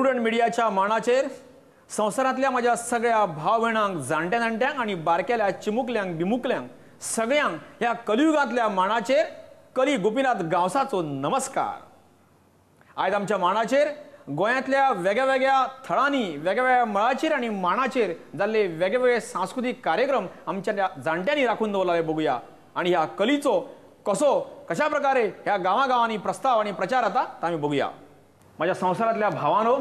Prudent मिडियाच्या मानाचेर संवसारांतल्या माझ्या सगळ्या भाव भयणांक जाणट्या जाणट्यांक आनी बारकेल्या चिमुकल्यांक बिमुकल्यांक सगळ्यांक ह्या कलियुगांतल्या मानाचेर कली गोपीनाथ गांवसाचो नमस्कार। आयज आमच्या मानाचेर गोंयांतल्या वेगळ्या वेगळ्या थळांनी वेगवेगळ्या मळाचेर आनी मांडाचेर जाल्ले वेगवेगळे सांस्कृतीक कार्यक्रम आमच्या जाणट्यांनी राखून दवरलेले बघूया आनी ह्या कलीचो कशा प्रकारे ह्या गांवागांवांनी प्रस्ताव आनी प्रचार जाता तो आमी बघूया। माझ्या संवसारांतल्या भावांनो,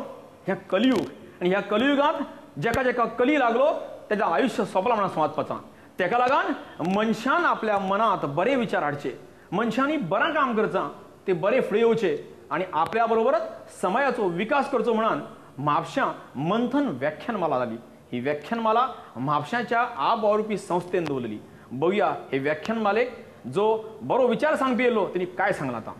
ह्या कलियुग आनी ह्या कलियुगांत जेका जेका कली लागलो तेजें आयुष्य सोंपलां म्हणून समजपाचां। तेका लागून मनशान आपल्या मनांत बरे विचार हाडचे, मनशांनी बरें काम करचां, ते बरे फुडें येवचे आनी आपल्या बरोबरच समाजाचो विकास करचो म्हणून म्हापशां मंथन व्याख्यानमाला जाली। ही व्याख्यानमाला म्हापशांच्या आबवारुपी संस्थेन दवरलेली। बघुया हे व्याख्यानमालेक जो बरो विचार सांगपी येयलो तेणी काय सांगलां आतां।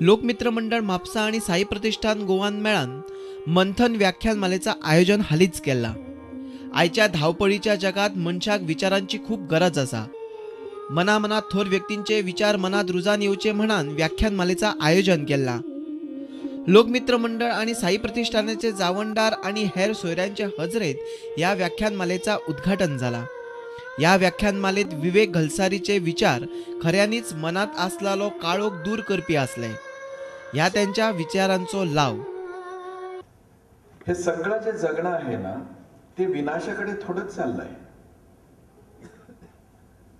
लोकमित्र मंडळ म्हापसा आणि साई प्रतिष्ठान गोवान मेळान मंथन व्याख्यानमालेचा आयोजन हालींच केला। आयच्या धावपळीच्या जगात मनशाक विचारांची खूप गरज आसा। मनात थोर व्यक्तींचे विचार मनात रुजान येवचे म्हणून व्याख्यानमालेचा आयोजन केला। लोकमित्र मंडळ आणि साई प्रतिष्ठानाचे जावंडदार आणि हेर सोयऱ्यांच्या हजरेत या व्याख्यानमालेचा उद्घाटन झाला। या व्याख्यानमालेत विवेक घलसारीचे विचार खऱ्यांनीच मनात असलेलो काळोख दूर करपी असले। या त्यांच्या विचारांचो लाव हे सगळं जे जगणं आहे ना ते विनाशाकडे थोडंच चाललंय।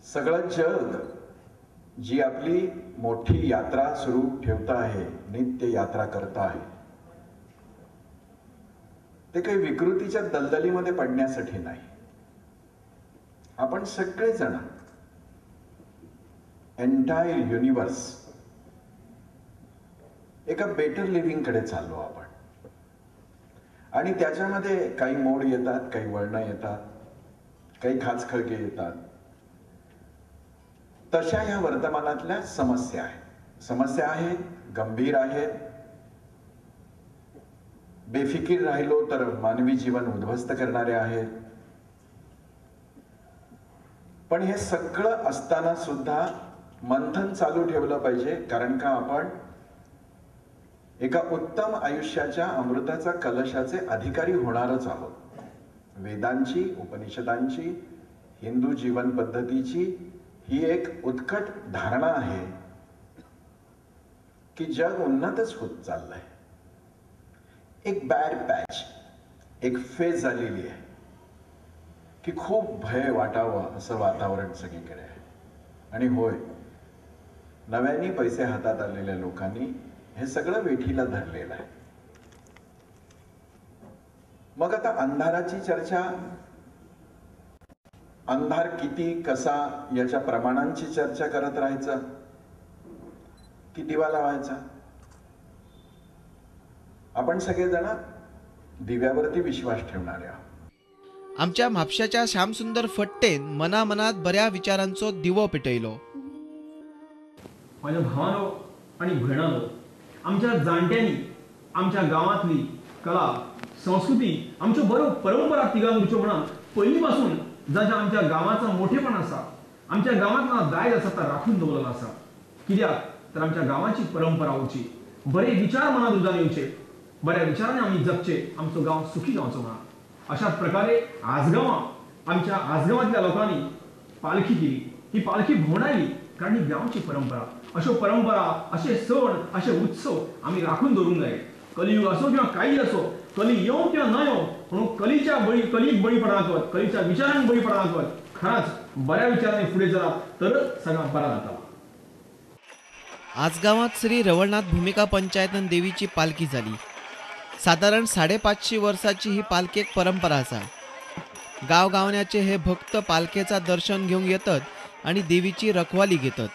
सगळं जग जी आपली मोठी यात्रा सुरू ठेवता आहे, नित्य यात्रा करता आहे, ते काही विकृतीच्या दलदलीमध्ये पडण्यासाठी नाही। आपण सगळेजण एंटायर युनिवर्स एका बेटर लिव्हिंग कडे चाललो आपण आणि त्याच्यामध्ये काही मोड येतात, काही वळणं येतात, काही खाचखळगे येतात। तशा ह्या वर्तमानातल्या समस्या आहेत, गंभीर आहेत। बेफिकीर राहिलो तर मानवी जीवन उद्ध्वस्त करणारे आहेत। पण हे सगळं असताना सुद्धा मंथन चालू ठेवलं पाहिजे, कारण का आपण एका उत्तम आयुष्याच्या अमृताचा कलशाचे अधिकारी होणारच आहोत। वेदांची, उपनिषदांची, हिंदू जीवन पद्धतीची ही एक उत्कट धारणा आहे की जग उन्नतच होत चाललंय। एक बॅड पॅच, एक फेज आलेली आहे की खूप भय वाटावं असं वातावरण सगळीकडे आहे। आणि होय, नव्याने पैसे हातात आलेल्या लोकांनी हे सगळं वेठीला धरलेलं आहे। मग आता अंधाराची चर्चा, अंधार किती कसा याच्या प्रमाणांची चर्चा करत राहायचं की दिवा लावायचा? आपण सगळेजण दिव्यावरती विश्वास ठेवणारे आहोत। आमच्या म्हापशाच्या श्यामसुंदर फट्टेन मनात बऱ्या विचारांचो दिवो पेटयलो। माझ्या भावानो आणि भयणानो, आमच्या जाणट्यांनी आमच्या गावातली कला संस्कृती आमच्यो बरो परंपरा तिगान उरच्यो म्हणून पयलींपासून जाच्या आमच्या गावाचा मोठेपण आसा, आमच्या गावांतला दायज आसा तो राखून दवरलेलो आसा। कित्याक तर आमच्या गावाची परंपरा उरची, बरे विचार मनात रुजान येवचे, बऱ्या विचारांनी आमी जगचे, आमचो गांव सुखी जावचो म्हणून। अशाच प्रकारे आमच्या आजगावातल्या लोकांनी पालखी केली। ही पालखी भोंवडायली कारण ही गांवची परंपरा। अशो परंपरा, असे सण, असे उत्सव आम्ही राखून दवरूंक जाय। कलियुग असो किंवा काही असो, कली येवं किंवा न येवं, म्हणून कलीक बळी पडनाकवत, कलीच्या विचारांक बळी पडनाकवत, खरंच बऱ्या विचारांनी फुडें चलात तरच सगळं बरा जाता। आजगावात श्री रवळनाथ भूमिका पंचायतन देवीची पालखी झाली। साधारण 550 वर्षाची ही पालखेक परंपरा आसा। गावगावण्याचे हे भक्त पालखेचा दर्शन घेऊन येतात आणि देवीची रखवाली घेतात।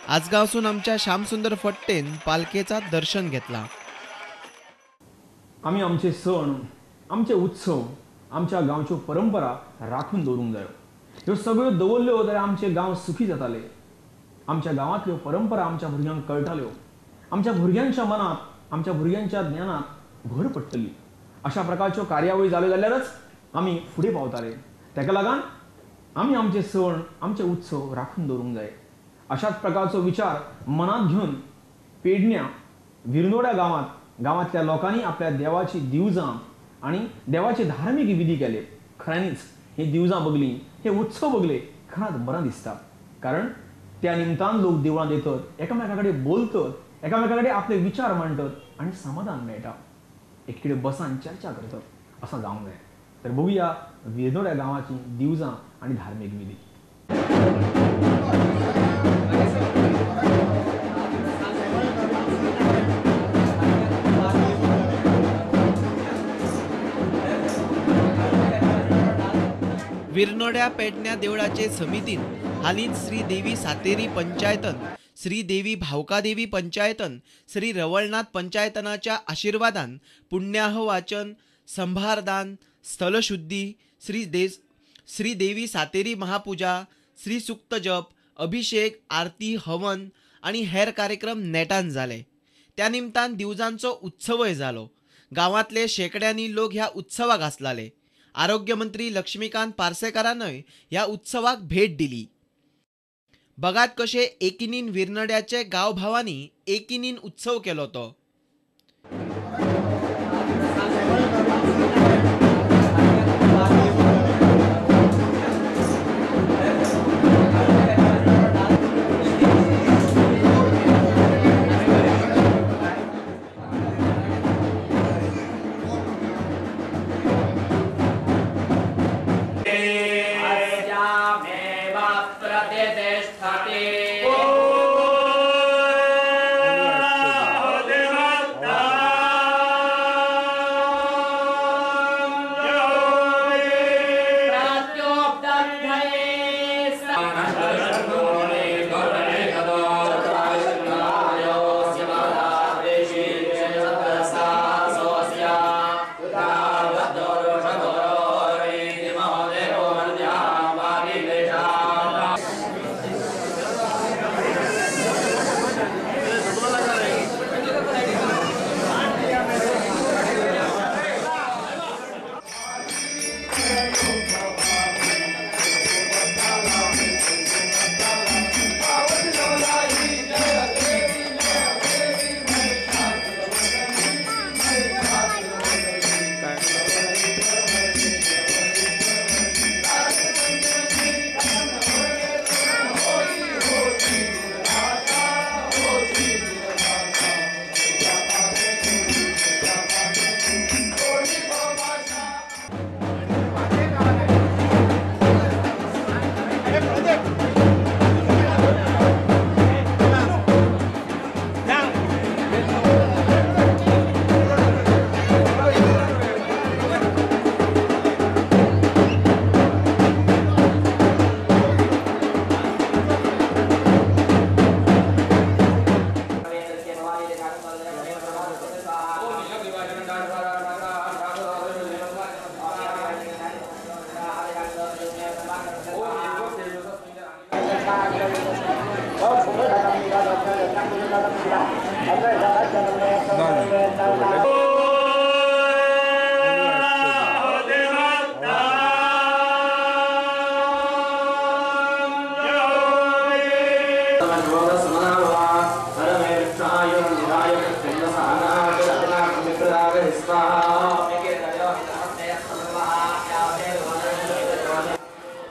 आजगावसून आमच्या श्यामसुंदर फट्टेन पालखेचा दर्शन घेतला. आमी आमचे सण, आमचे उत्सव, आमच्या गांवच्यो परंपरा राखून दवरूंक जायो. ह्यो सगळ्यो दवरल्यो जाल्यार आमचे गांव सुखी जाताले. आमच्या गांवांतल्यो परंपरा आमच्या भुरग्यांक कळटाल्यो. आमच्या भुरग्यांच्या मनात, आमच्या भुरग्यांच्या ज्ञानात भर पडटली. अशा प्रकारच्यो कार्यावळी जाल्यो जाल्यारच आमी फुडें पावताले. ताका लागून आमी आमचे सण, आमचे उत्सव राखून दवरूंक जाय. अशाच प्रकारचो विचार मनात घेवन पेडण्या विरनोड्या गांवांतल्या लोकांनी आपल्या देवाची दिवजां आणि देवाचे धार्मीक विधी केले. खऱ्यांनीच हे दिवजां बगली, हे उत्सव बगले खरांच बरं दिसता. कारण त्या निमतान लोक देवळांत येतात, एकामेका कडेन बोलतात, एकामेका कडेन आपले विचार मांडटात आणि समाधान मेळटा. एक कडेन बसान चर्चा करतात. असं जावंक जाय. तर बघूया विरनोड्या गांवाची दिवजां आणि धार्मीक विधी. विरनोड्या पेडण्या देवळाचे समितीन हालींच श्री देवी सातेरी पंचायतन, श्री देवी भावकादेवी पंचायतन, श्री रवळनाथ पंचायतनाच्या आशीर्वादान पुण्याह वाचन, संभारदान, स्थलशुद्धी, श्री देवी सातेरी महापूजा, श्री सुक्त जप, अभिषेक, आरती, हवन आणि हेर कार्यक्रम नेटान जाले. त्या निमतान दिवजांचो उत्सवय जालो. गांवांतले शेकड्यांनी लोक ह्या उत्सवाक आसलाले. आरोग्य मंत्री लक्ष्मीकांत पार्सेकारानय ह्या उत्सवाक भेट दिली. बघात कशे एकिनीन विरनड्याचे गांवभावांनी एकिनीन उत्सव केलो तो.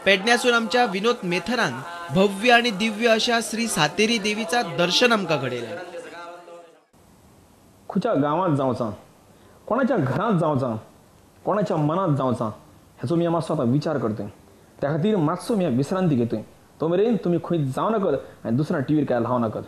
पेडण्यासून आमच्या विनोद मेथरान भव्य आणि दिव्य अशा श्री सातेरी देवीचा दर्शन आमकां घडयलें. खंयच्या गांवांत जावचां, कोणाच्या घरांत जावचां, कोणाच्या मनात जावचां हेचो मी मातसो आतां विचार करतोय. त्या खातीर मातसो मी विश्रांती घेतोय. तो मेरेन तुमी खंय जावं नाकात आनी दुसऱ्या टीव्हीर काय लावं नाकात.